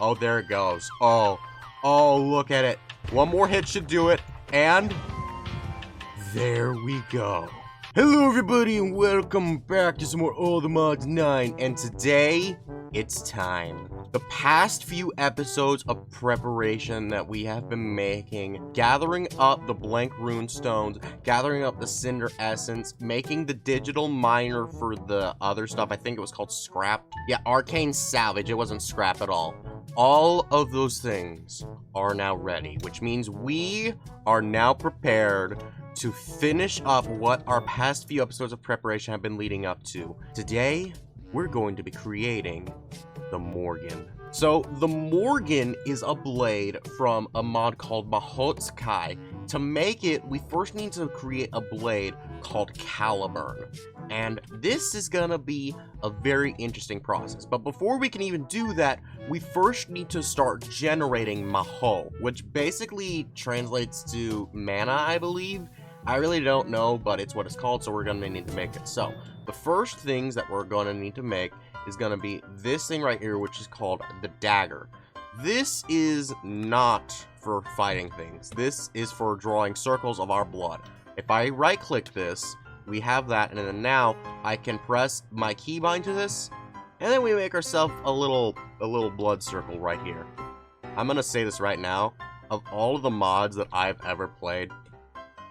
Oh, there it goes. Oh, look at it. One more hit should do it. And there we go. Hello, everybody, and welcome back to some more All the Mods 9. And today, it's time. The past few episodes of preparation that we have been making, gathering up the blank rune stones, gathering up the cinder essence, making the digital miner for the other stuff. I think it was called scrap. Yeah, arcane salvage. It wasn't scrap at all. All of those things are now ready, which means we are now prepared to finish up what our past few episodes of preparation have been leading up to. Today, we're going to be creating the Morgan. So, the Morgan is a blade from a mod called Mahou tsukai. To make it, we first need to create a blade called caliburn. And this is gonna be a very interesting process. But before we can even do that, we first need to start generating Mahou, which basically translates to mana, I believe. I really don't know, but it's what it's called, so we're gonna need to make it. So, the first things that we're gonna need to make is gonna be this thing right here, which is called the dagger. This is not for fighting things. This is for drawing circles of our blood. If I right-click this, we have that, and then now I can press my keybind to this, and then we make ourselves a little blood circle right here. I'm gonna say this right now, of all of the mods that I've ever played,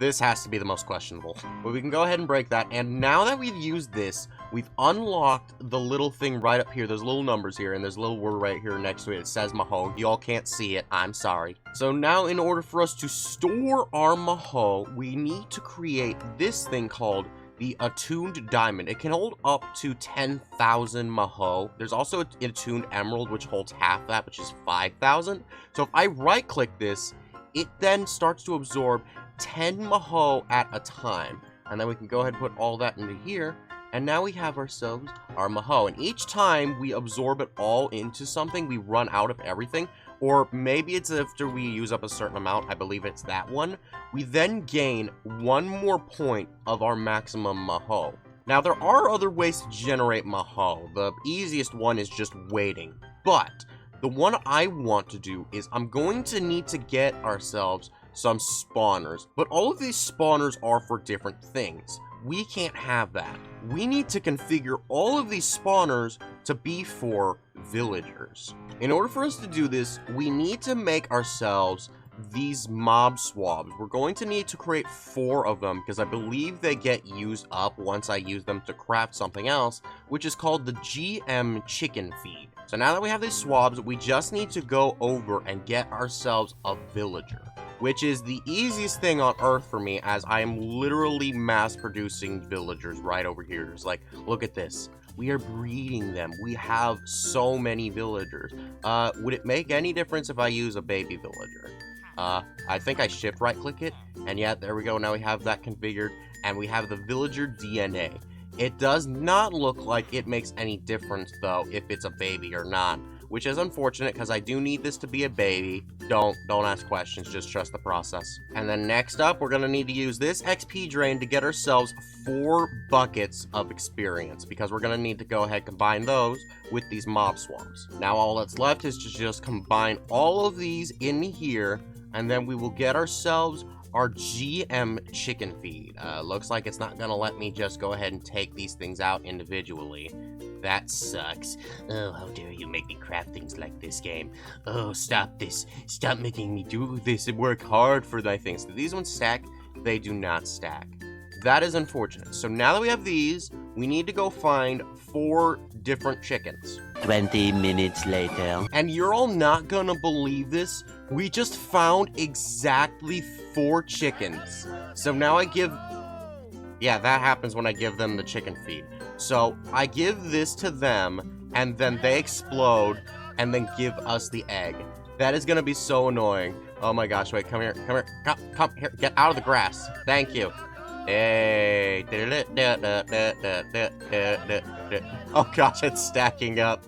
this has to be the most questionable. But we can go ahead and break that, and now that we've used this, we've unlocked the little thing right up here. There's little numbers here, and there's a little word right here next to it. It says Mahou. Y'all can't see it. I'm sorry. So now, in order for us to store our Mahou, we need to create this thing called the attuned diamond. It can hold up to 10,000 Mahou. There's also an attuned emerald, which holds half that, which is 5,000. So if I right-click this, it then starts to absorb 10 Mahou at a time. And then we can go ahead and put all that into here. And now we have ourselves our Mahou. And each time we absorb it all into something, we run out of everything. Or maybe it's after we use up a certain amount. I believe it's that one. We then gain one more point of our maximum Mahou. Now, there are other ways to generate Mahou. The easiest one is just waiting. But the one I want to do is I'm going to need to get ourselves some spawners. But all of these spawners are for different things. We can't have that. We need to configure all of these spawners to be for villagers. In order for us to do this, we need to make ourselves these mob swabs. We're going to need to create 4 of them because I believe they get used up once I use them to craft something else, which is called the GM chicken feed. So now that we have these swabs, we just need to go over and get ourselves a villager, which is the easiest thing on earth for me, as I am literally mass producing villagers right over here. Just like, look at this. We are breeding them. We have so many villagers. Would it make any difference if I use a baby villager? I think I shift right click it, and yeah, there we go. Now we have that configured, and we have the villager DNA. It does not look like it makes any difference though if it's a baby or not, which is unfortunate because I do need this to be a baby. Don't ask questions, just trust the process. And then next up, we're gonna need to use this XP drain to get ourselves 4 buckets of experience, because we're gonna need to go ahead and combine those with these mob swamps. Now all that's left is to just combine all of these in here, and then we will get ourselves our GM chicken feed. Looks like it's not gonna let me just go ahead and take these things out individually. That sucks. Oh, how dare you make me craft things like this, game. Oh, stop this. Stop making me do this and work hard for thy things. Do these ones stack? They do not stack. That is unfortunate. So now that we have these, we need to go find 4 different chickens. 20 minutes later. And you're all not gonna believe this. We just found exactly 4 chickens. So now yeah, that happens when I give them the chicken feed. So I give this to them, and then they explode, and then give us the egg. That is gonna be so annoying. Oh my gosh, wait, come here, come here, get out of the grass. Thank you. Hey. Oh gosh, it's stacking up.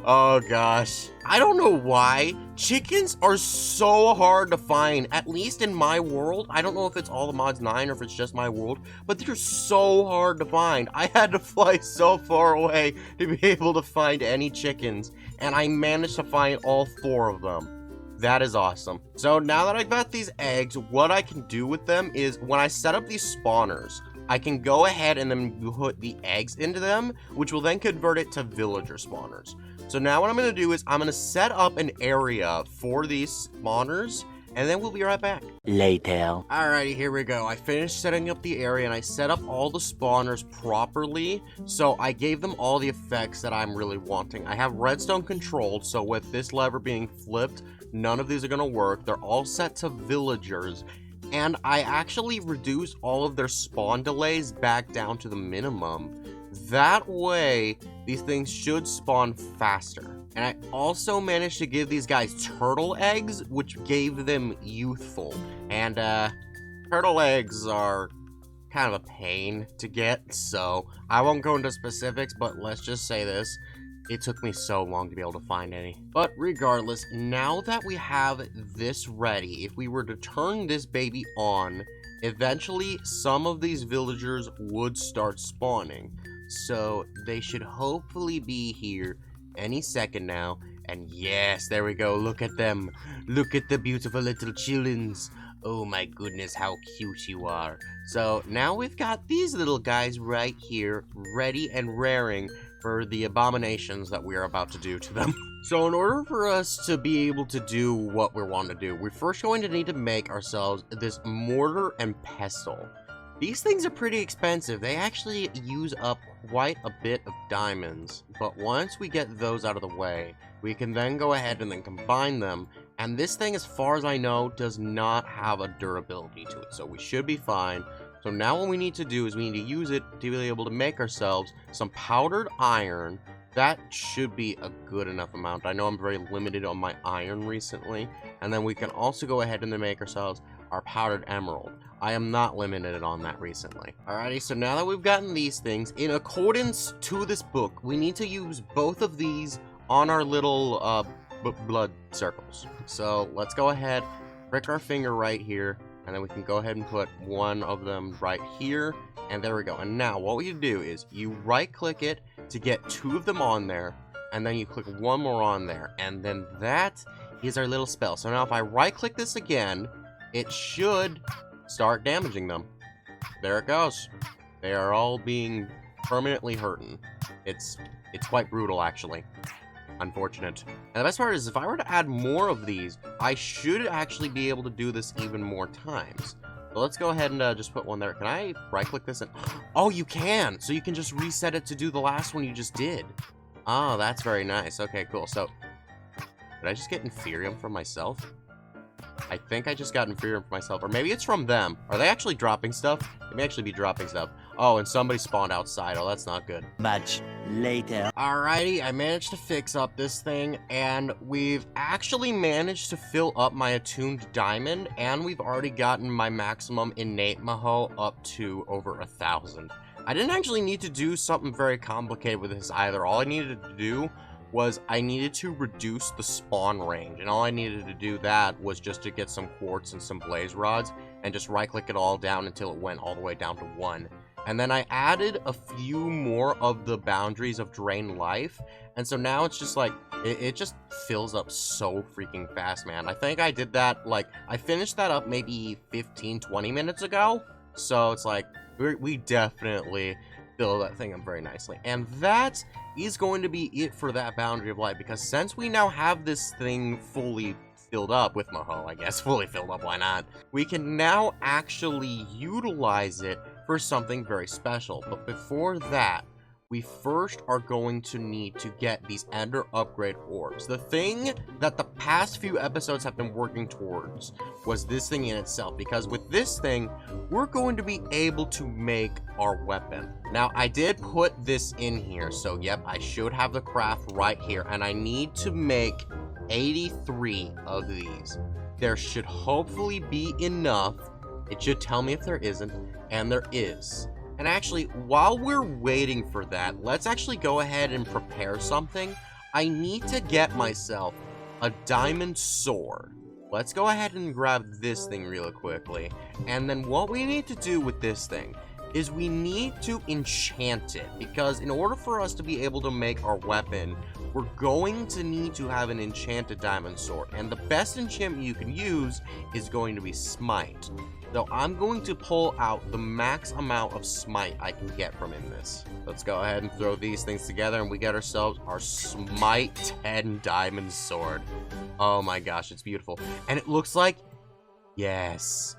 Oh gosh. I don't know why. Chickens are so hard to find, at least in my world. I don't know if it's all the mods 9 or if it's just my world, but they're so hard to find. I had to fly so far away to be able to find any chickens, and I managed to find all 4 of them. That is awesome. So now that I've got these eggs, what I can do with them is when I set up these spawners, I can go ahead and then put the eggs into them, which will then convert it to villager spawners. So now what I'm going to do is I'm going to set up an area for these spawners, and then we'll be right back. Later. Alrighty, here we go. I finished setting up the area, and I set up all the spawners properly, so I gave them all the effects that I'm really wanting. I have redstone controlled, so with this lever being flipped, none of these are going to work. They're all set to villagers, and I actually reduced all of their spawn delays back down to the minimum. That way, these things should spawn faster. And I also managed to give these guys turtle eggs, which gave them youthful. And, turtle eggs are kind of a pain to get, so I won't go into specifics, but let's just say this. It took me so long to be able to find any. But regardless, now that we have this ready, if we were to turn this baby on, eventually some of these villagers would start spawning. So they should hopefully be here any second now. And yes, there we go. Look at them. Look at the beautiful little chillins. Oh my goodness, how cute you are. So now we've got these little guys right here, ready and raring for the abominations that we are about to do to them. So in order for us to be able to do what we want to do, we're first going to need to make ourselves this mortar and pestle. These things are pretty expensive. They actually use up quite a bit of diamonds. But once we get those out of the way, we can then go ahead and then combine them. And this thing, as far as I know, does not have a durability to it. So we should be fine. So now what we need to do is we need to use it to be able to make ourselves some powdered iron. That should be a good enough amount. I know I'm very limited on my iron recently. And then we can also go ahead and then make ourselves our powdered emerald. I am not limited on that recently. Alrighty, so now that we've gotten these things, in accordance to this book, we need to use both of these on our little blood circles. So let's go ahead, prick our finger right here, and then we can go ahead and put one of them right here, and there we go. And now what you do is you right click it to get 2 of them on there, and then you click one more on there, and then that is our little spell. So now if I right click this again, it should start damaging them. There it goes. They are all being permanently hurting. It's quite brutal, actually. Unfortunate. And the best part is, if I were to add more of these, I should actually be able to do this even more times. So let's go ahead and just put one there. Can I right-click this? And oh, you can! So you can just reset it to do the last one you just did. Oh, that's very nice. Okay, cool. So, did I just get Inferium from myself? I think I just got Inferium for myself, or maybe it's from them. Are they actually dropping stuff? They may actually be dropping stuff. Oh, and somebody spawned outside. Oh, that's not good. Much later. Alrighty, I managed to fix up this thing, and we've actually managed to fill up my attuned diamond, and we've already gotten my maximum innate Mahou up to over 1,000. I didn't actually need to do something very complicated with this either. All I needed to do was I needed to reduce the spawn range, and all I needed to do that was just to get some quartz and some blaze rods and just right click it all down until it went all the way down to 1. And then I added a few more of the boundaries of drain life, and so now it's just like it just fills up so freaking fast, man. I think I did that, like, I finished that up maybe 15-20 minutes ago, so it's like we definitely fill that thing up very nicely. And that is going to be it for that boundary of light, because since we now have this thing fully filled up with Mahou, I guess, fully filled up, why not? We can now actually utilize it for something very special. But before that, we first are going to need to get these Ender upgrade orbs. The thing that the past few episodes have been working towards was this thing in itself, because with this thing, we're going to be able to make our weapon. Now, I did put this in here, so yep, I should have the craft right here, and I need to make 83 of these. There should hopefully be enough. It should tell me if there isn't, and there is. And actually, while we're waiting for that, let's actually go ahead and prepare something. I need to get myself a diamond sword. Let's go ahead and grab this thing real quickly. And then what we need to do with this thing is we need to enchant it, because in order for us to be able to make our weapon, we're going to need to have an enchanted diamond sword. And the best enchantment you can use is going to be smite. So I'm going to pull out the max amount of smite I can get from in this. Let's go ahead and throw these things together and we get ourselves our smite 10 diamond sword. Oh my gosh, it's beautiful. And it looks like, yes,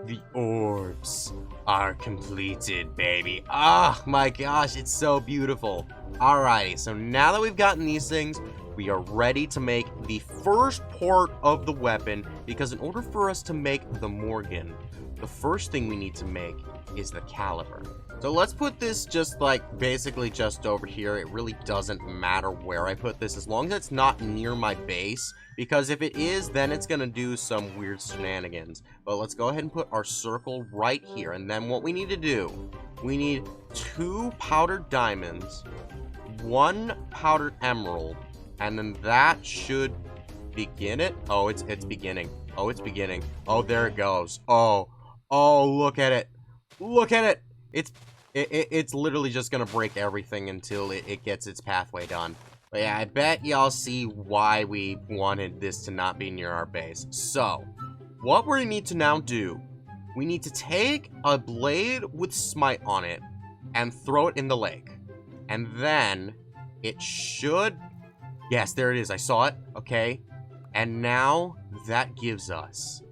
the orbs are completed, baby. Oh my gosh, it's so beautiful. Alrighty, so now that we've gotten these things, we are ready to make the first part of the weapon, because in order for us to make the Morgan, the first thing we need to make is the caliburn. So let's put this just like basically just over here. It really doesn't matter where I put this as long as it's not near my base, because if it is, then it's gonna do some weird shenanigans. But let's go ahead and put our circle right here, and then what we need to do, we need 2 powdered diamonds, 1 powdered emerald, and then that should begin it. Oh, it's beginning. Oh, it's beginning. Oh, there it goes. Oh, look at it. Look at it. It's literally just gonna break everything until it gets its pathway done. But yeah, I bet y'all see why we wanted this to not be near our base. So, what we need to now do, we need to take a blade with smite on it and throw it in the lake. And then it should... Yes, there it is. I saw it. Okay. And now that gives us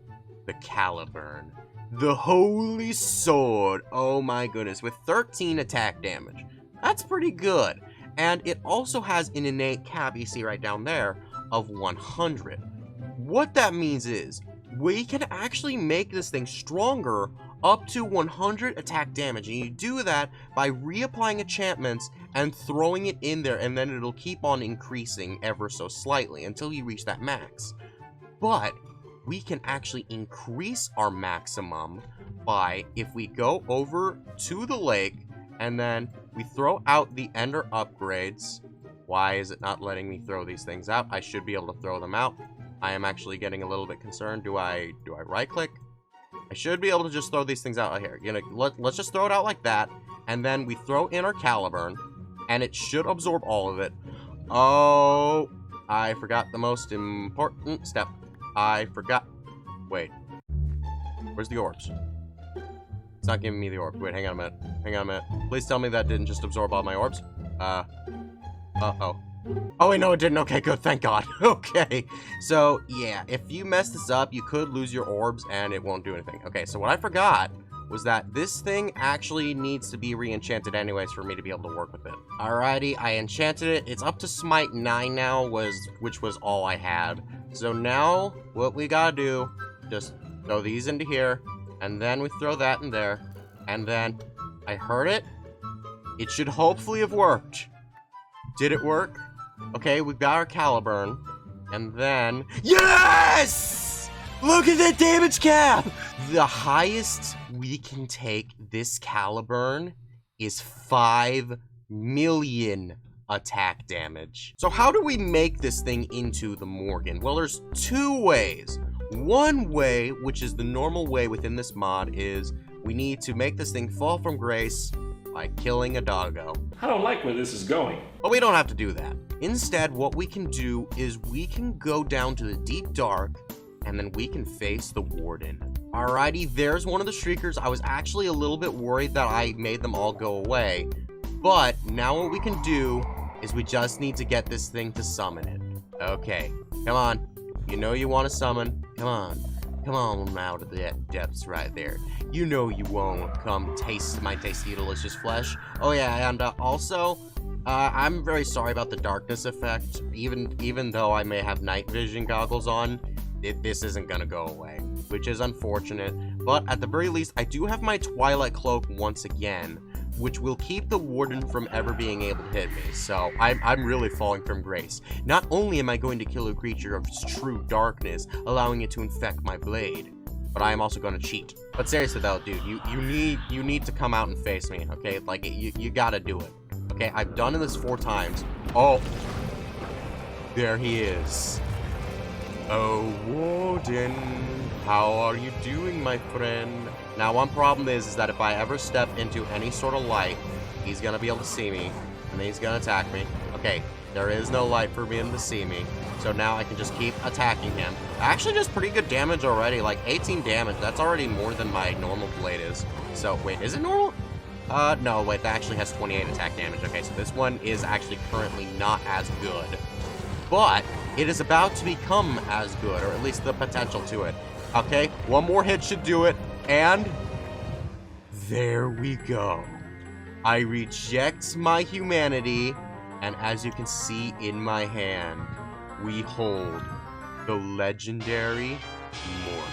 the caliburn. The holy sword. Oh my goodness. With 13 attack damage. That's pretty good. And it also has an innate cap, you see right down there, of 100. What that means is, we can actually make this thing stronger up to 100 attack damage. And you do that by reapplying enchantments and throwing it in there, and then it'll keep on increasing ever so slightly until you reach that max. But we can actually increase our maximum by, if we go over to the lake and then we throw out the ender upgrades. Why is it not letting me throw these things out? I should be able to throw them out. I am actually getting a little bit concerned. Do I right click? I should be able to just throw these things out here. You know, let's just throw it out like that, and then we throw in our caliburn, and it should absorb all of it. Oh, I forgot the most important step. I forgot. Wait. Where's the orbs? It's not giving me the orbs. Wait, hang on a minute. Hang on a minute. Please tell me that didn't just absorb all my orbs. Uh-oh. Oh, wait, no, it didn't. Okay, good. Thank God. Okay. So, yeah, if you mess this up, you could lose your orbs, and it won't do anything. Okay, so what I forgot was that this thing actually needs to be re-enchanted anyways for me to be able to work with it. Alrighty, I enchanted it. It's up to Smite 9 now, which was all I had. So now, what we gotta do, just throw these into here, and then we throw that in there, and then I heard it. It should hopefully have worked. Did it work? Okay, we've got our caliburn, and then... Yes! Look at that damage cap! The highest we can take this caliburn is 5 million attack damage. So how do we make this thing into the Morgan? Well, there's 2 ways. One way, which is the normal way within this mod, is we need to make this thing fall from grace by killing a doggo. I don't like where this is going. But we don't have to do that. Instead, what we can do is we can go down to the deep dark, and then we can face the warden. Alrighty, there's one of the streakers. I was actually a little bit worried that I made them all go away. But now what we can do is we just need to get this thing to summon it. Okay, come on. You know you want to summon. Come on. Come on out of the depths right there. You know you won't come taste my tasty delicious flesh. Oh yeah, and also, I'm very sorry about the darkness effect. Even though I may have night vision goggles on, this isn't gonna go away, which is unfortunate. But at the very least, I do have my Twilight Cloak once again, which will keep the warden from ever being able to hit me. So I'm really falling from grace. Not only am I going to kill a creature of true darkness, allowing it to infect my blade, but I am also going to cheat. But seriously though, dude, you need to come out and face me, okay? Like, you gotta do it. Okay, I've done this 4 times. Oh. There he is. Oh, Warden, how are you doing, my friend? Now, one problem is that if I ever step into any sort of light, he's gonna be able to see me, and then he's gonna attack me. Okay, there is no light for him to see me, so now I can just keep attacking him. Actually, just pretty good damage already, like 18 damage. That's already more than my normal blade is. So, wait, is it normal? No, wait, that actually has 28 attack damage. Okay, so this one is actually currently not as good. But it is about to become as good, or at least the potential to it. Okay, one more hit should do it, and there we go. I reject my humanity, and as you can see in my hand, we hold the legendary Morgan.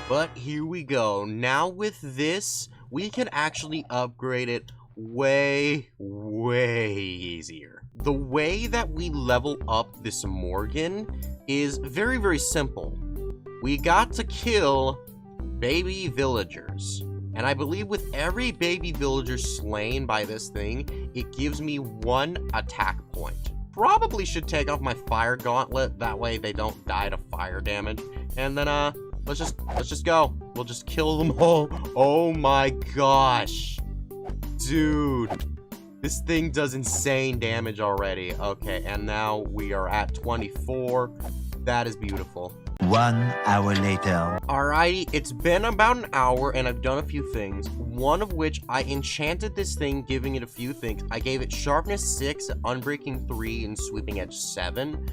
But here we go. Now with this, we can actually upgrade it way easier. The way that we level up this Morgan is very, very simple. We got to kill baby villagers. And I believe with every baby villager slain by this thing, it gives me 1 attack point. Probably should take off my fire gauntlet, that way they don't die to fire damage. And then let's just go. We'll just kill them all. Oh my gosh. Dude, this thing does insane damage already. Okay, and now we are at 24. That is beautiful. 1 hour later. Alrighty, it's been about an hour and I've done a few things. One of which, I enchanted this thing, giving it a few things. I gave it sharpness 6, unbreaking 3, and sweeping edge 7.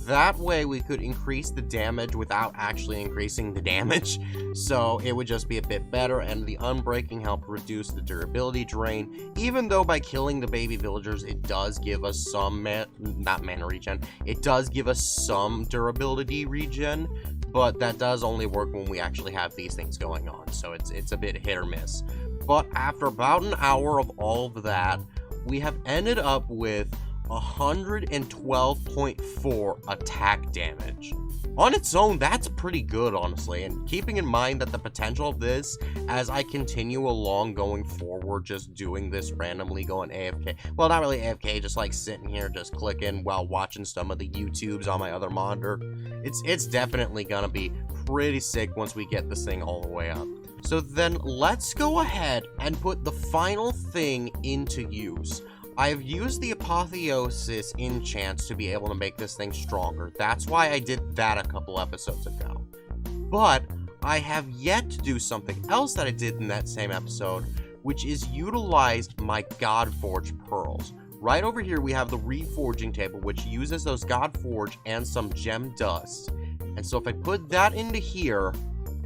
That way we could increase the damage without actually increasing the damage. So it would just be a bit better, and the unbreaking helped reduce the durability drain. Even though by killing the baby villagers, it does give us some, not mana regen, it does give us some durability regen, but that does only work when we actually have these things going on. So it's a bit hit or miss. But after about an hour of all of that, we have ended up with 112.4 attack damage. On its own, that's pretty good, honestly, and keeping in mind that the potential of this, as I continue along going forward, just doing this randomly, going AFK, well, not really AFK, just like sitting here, just clicking while watching some of the YouTubes on my other monitor, it's definitely gonna be pretty sick once we get this thing all the way up. So then, let's go ahead and put the final thing into use. I've used the Apotheosis enchants to be able to make this thing stronger. That's why I did that a couple episodes ago. But I have yet to do something else that I did in that same episode, which is utilized my Godforge pearls. Right over here we have the reforging table, which uses those Godforge and some gem dust. And so if I put that into here,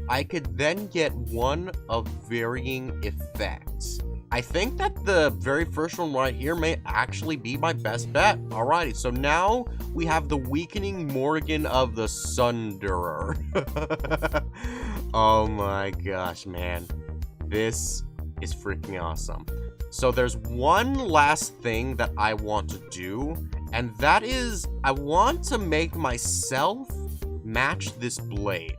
I could then get one of varying effects. I think that the very first one right here may actually be my best bet. Alrighty, so now we have the Weakening Morgan of the Sunderer. Oh my gosh, man. This is freaking awesome. So there's one last thing that I want to do, and that is I want to make myself match this blade.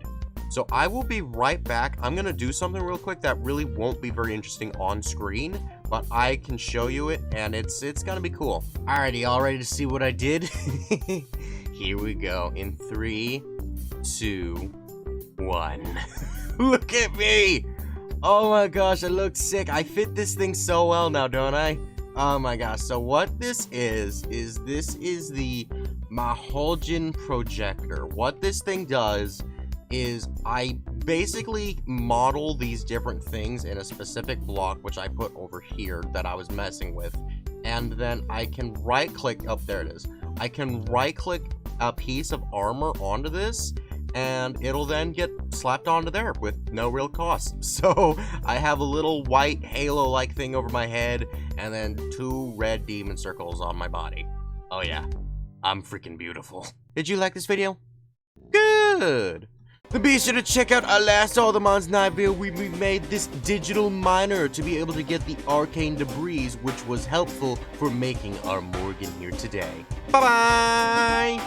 So I will be right back. I'm going to do something real quick that really won't be very interesting on screen, but I can show you it, and it's going to be cool. Alrighty, y'all ready to see what I did? Here we go. In 3, 2, 1. Look at me! Oh my gosh, I look sick. I fit this thing so well now, don't I? Oh my gosh. So what this is this is the Mahou projector. What this thing does is I basically model these different things in a specific block, which I put over here that I was messing with, and then I can right click, oh there it is, I can right click a piece of armor onto this, and it'll then get slapped onto there with no real cost. So I have a little white halo like thing over my head, and then 2 red demon circles on my body. Oh yeah, I'm freaking beautiful. Did you like this video? Good! Then be sure to check out our last All the Mons Night video. We made this digital miner to be able to get the arcane debris, which was helpful for making our Morgan here today. Bye-bye!